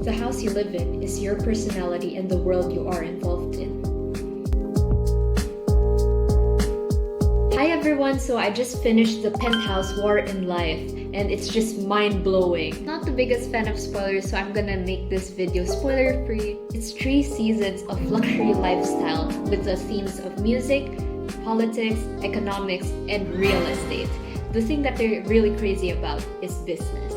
The house you live in is your personality and the world you are involved in. Hi everyone, so I just finished the Penthouse War in Life and it's just mind-blowing. Not the biggest fan of spoilers, so I'm gonna make this video spoiler-free. It's 3 seasons of luxury lifestyle with the themes of music, politics, economics, and real estate. The thing that they're really crazy about is business.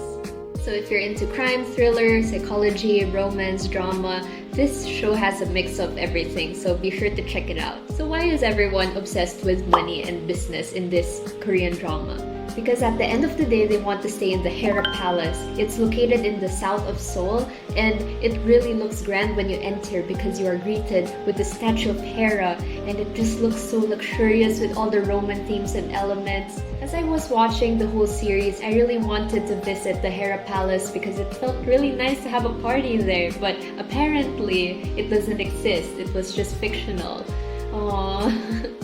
So if you're into crime, thriller, psychology, romance, drama, this show has a mix of everything, so be sure to check it out. So why is everyone obsessed with money and business in this Korean drama? Because at the end of the day, they want to stay in the Hera Palace. It's located in the south of Seoul, and it really looks grand when you enter because you are greeted with the statue of Hera, and it just looks so luxurious with all the Roman themes and elements. As I was watching the whole series, I really wanted to visit the Hera Palace because it felt really nice to have a party there, but apparently it doesn't exist. It was just fictional. Aww.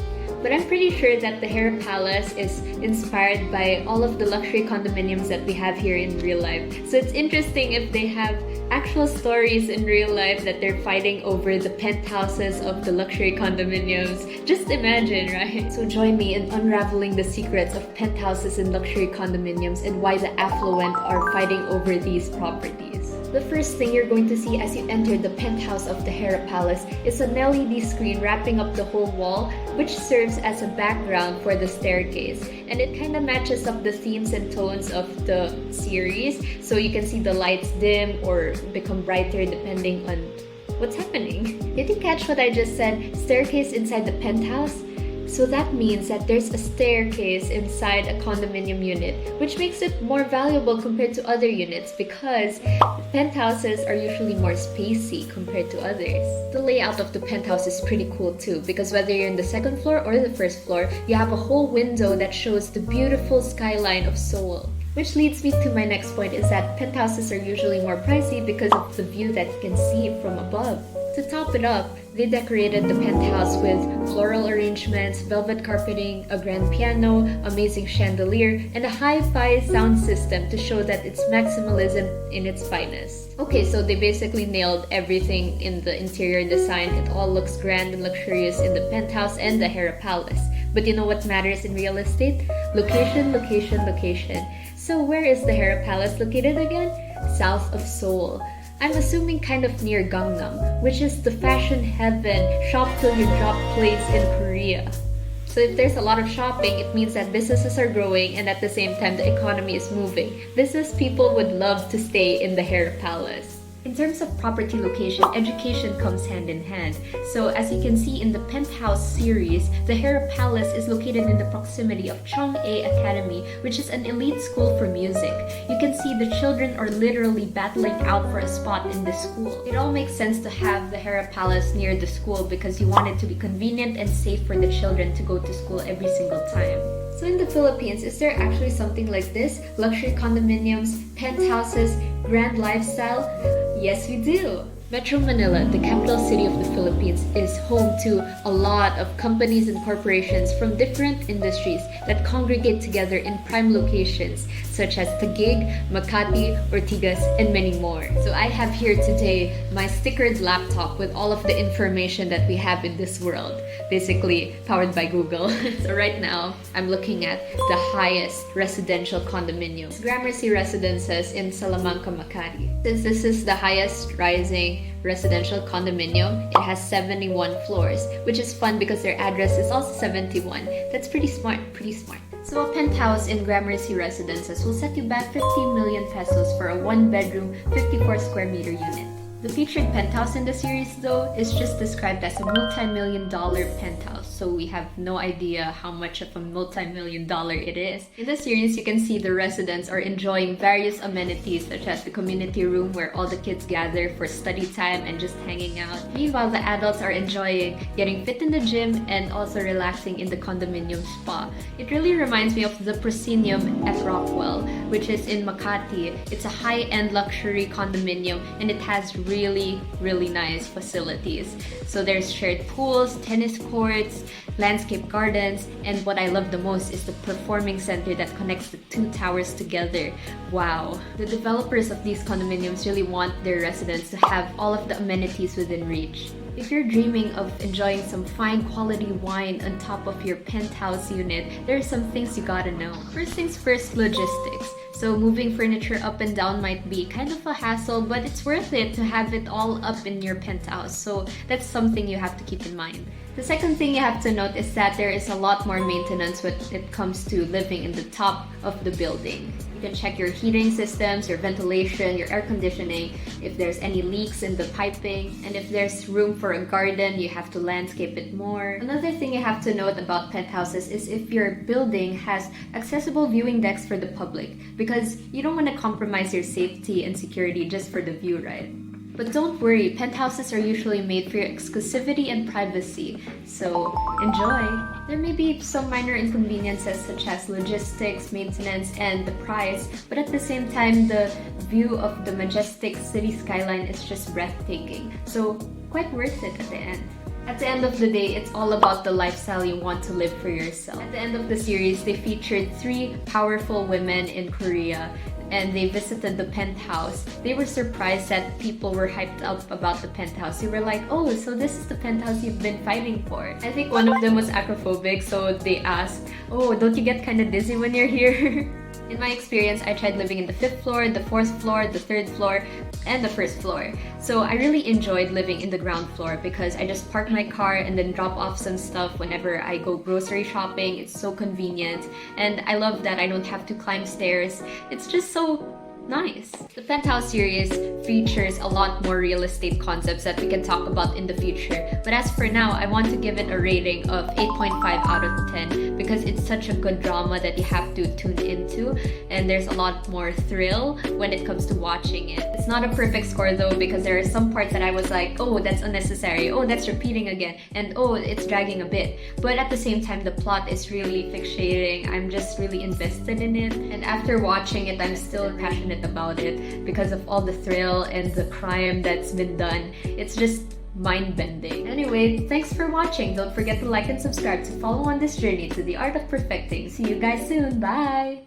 But I'm pretty sure that the Hera Palace is inspired by all of the luxury condominiums that we have here in real life. So it's interesting if they have actual stories in real life that they're fighting over the penthouses of the luxury condominiums. Just imagine, right? So join me in unraveling the secrets of penthouses and luxury condominiums and why the affluent are fighting over these properties. The first thing you're going to see as you enter the penthouse of the Hera Palace is an LED screen wrapping up the whole wall, which serves as a background for the staircase. And it kind of matches up the themes and tones of the series, so you can see the lights dim or become brighter depending on what's happening. Did you catch what I just said? Staircase inside the penthouse? So that means that there's a staircase inside a condominium unit, which makes it more valuable compared to other units because penthouses are usually more spacey compared to others. The layout of the penthouse is pretty cool too, because whether you're in the second floor or the first floor, you have a whole window that shows the beautiful skyline of Seoul. Which leads me to my next point is that penthouses are usually more pricey because of the view that you can see from above. To top it up, they decorated the penthouse with floral arrangements, velvet carpeting, a grand piano, amazing chandelier, and a hi-fi sound system to show that it's maximalism in its finest. Okay, so they basically nailed everything in the interior design. It all looks grand and luxurious in the penthouse and the Hera Palace. But you know what matters in real estate? Location, location, location. So where is the Hera Palace located again? South of Seoul. I'm assuming kind of near Gangnam, which is the fashion heaven, shop till you drop place in Korea. So if there's a lot of shopping, it means that businesses are growing and at the same time the economy is moving. Business people would love to stay in the Hera Palace. In terms of property location, education comes hand in hand. So as you can see in the Penthouse series, the Hera Palace is located in the proximity of Chong-A Academy, which is an elite school for music. You can see the children are literally battling out for a spot in this school. It all makes sense to have the Hera Palace near the school because you want it to be convenient and safe for the children to go to school every single time. So in the Philippines, is there actually something like this? Luxury condominiums, penthouses, grand lifestyle? Yes, we do! Metro Manila, the capital city of the Philippines, is home to a lot of companies and corporations from different industries that congregate together in prime locations such as Taguig, Makati, Ortigas, and many more. So I have here today my stickered laptop with all of the information that we have in this world, basically powered by Google. So right now, I'm looking at the highest residential condominium, Gramercy Residences in Salamanca, Makati. Since this is the highest rising residential condominium, it has 71 floors, which is fun because their address is also 71. That's pretty smart, pretty smart. So a penthouse in Gramercy Residences will set you back 15 million pesos for a 1-bedroom, 54 square meter unit. The featured penthouse in the series, though, is just described as a multi-million-dollar penthouse, so we have no idea how much of a multi-million-dollar it is. In the series, you can see the residents are enjoying various amenities such as the community room where all the kids gather for study time and just hanging out. Meanwhile, the adults are enjoying getting fit in the gym and also relaxing in the condominium spa. It really reminds me of the Proscenium at Rockwell, which is in Makati. It's a high-end luxury condominium and it has really really, really nice facilities. So there's shared pools, tennis courts, landscape gardens, and what I love the most is the performing center that connects the two towers together. Wow. The developers of these condominiums really want their residents to have all of the amenities within reach. If you're dreaming of enjoying some fine quality wine on top of your penthouse unit, there are some things you gotta know. First things first, logistics. So moving furniture up and down might be kind of a hassle, but it's worth it to have it all up in your penthouse. So that's something you have to keep in mind. The second thing you have to note is that there is a lot more maintenance when it comes to living in the top of the building. You can check your heating systems, your ventilation, your air conditioning, if there's any leaks in the piping, and if there's room for a garden, you have to landscape it more. Another thing you have to note about penthouses is if your building has accessible viewing decks for the public, because you don't want to compromise your safety and security just for the view, right? But don't worry, penthouses are usually made for your exclusivity and privacy, so enjoy! There may be some minor inconveniences such as logistics, maintenance, and the price, but at the same time, the view of the majestic city skyline is just breathtaking, so quite worth it at the end. At the end of the day, it's all about the lifestyle you want to live for yourself. At the end of the series, they featured 3 powerful women in Korea, and they visited the penthouse. They were surprised that people were hyped up about the penthouse. They were like, oh, so this is the penthouse you've been fighting for. I think one of them was acrophobic, so they asked, oh, don't you get kind of dizzy when you're here? In my experience, I tried living in the 5th floor, the 4th floor, the 3rd floor, and the 1st floor. So I really enjoyed living in the ground floor because I just park my car and then drop off some stuff whenever I go grocery shopping. It's so convenient, and I love that I don't have to climb stairs. It's just so nice. The Penthouse series features a lot more real estate concepts that we can talk about in the future. But as for now, I want to give it a rating of 8.5 out of 10 because it's such a good drama that you have to tune into, and there's a lot more thrill when it comes to watching it. It's not a perfect score though because there are some parts that I was like, oh, that's unnecessary, oh, that's repeating again, and oh, it's dragging a bit. But at the same time, the plot is really fixating. I'm just really invested in it, and after watching it, I'm still passionate about it because of all the thrill and the crime that's been done. It's just mind-bending. Anyway, thanks for watching. Don't forget to like and subscribe to follow on this journey to the art of perfecting. See you guys soon. Bye!